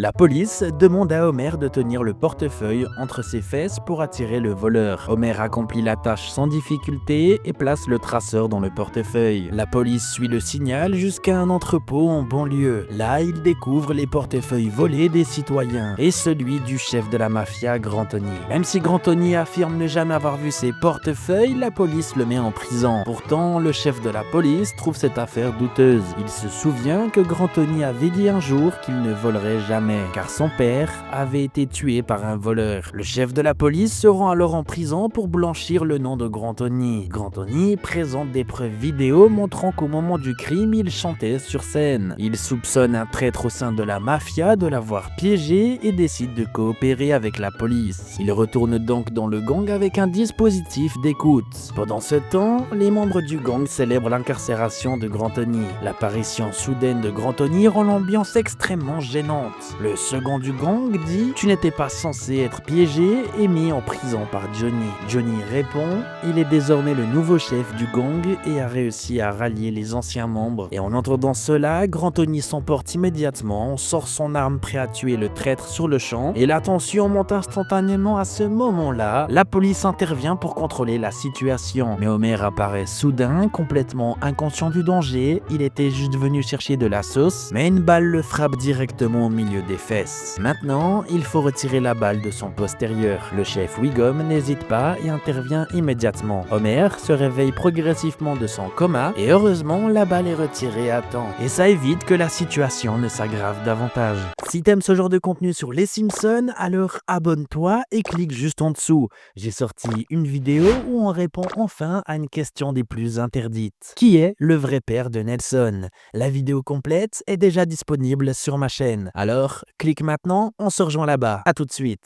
La police demande à Homer de tenir le portefeuille entre ses fesses pour attirer le voleur. Homer accomplit la tâche sans difficulté et place le traceur dans le portefeuille. La police suit le signal jusqu'à un entrepôt en banlieue. Là, il découvre les portefeuilles volés des citoyens et celui du chef de la mafia, Grand Tony. Même si Grand Tony affirme ne jamais avoir vu ses portefeuilles, la police le met en prison. Pourtant, le chef de la police trouve cette affaire douteuse. Il se souvient que Grand Tony avait dit un jour qu'il ne volerait jamais, car son père avait été tué par un voleur. Le chef de la police se rend alors en prison pour blanchir le nom de Grand Tony. Grand Tony présente des preuves vidéo montrant qu'au moment du crime, il chantait sur scène. Il soupçonne un traître au sein de la mafia de l'avoir piégé et décide de coopérer avec la police. Il retourne donc dans le gang avec un dispositif d'écoute. Pendant ce temps, les membres du gang célèbrent l'incarcération de Grand Tony. L'apparition soudaine de Grand Tony rend l'ambiance extrêmement gênante. Le second du gang dit « Tu n'étais pas censé être piégé et mis en prison par Johnny ». Johnny répond « Il est désormais le nouveau chef du gang et a réussi à rallier les anciens membres ». Et en entendant cela, Grand Tony s'emporte immédiatement, sort son arme prêt à tuer le traître sur le champ et la tension monte instantanément à ce moment-là. La police intervient pour contrôler la situation. Mais Homer apparaît soudain, complètement inconscient du danger. Il était juste venu chercher de la sauce, mais une balle le frappe directement au milieu des fesses. Maintenant, il faut retirer la balle de son postérieur. Le chef Wiggum n'hésite pas et intervient immédiatement. Homer se réveille progressivement de son coma et heureusement, la balle est retirée à temps. Et ça évite que la situation ne s'aggrave davantage. Si t'aimes ce genre de contenu sur les Simpsons, alors abonne-toi et clique juste en dessous. J'ai sorti une vidéo où on répond enfin à une question des plus interdites. Qui est le vrai père de Nelson? La vidéo complète est déjà disponible sur ma chaîne. Alors, clique maintenant, on se rejoint là-bas. À tout de suite.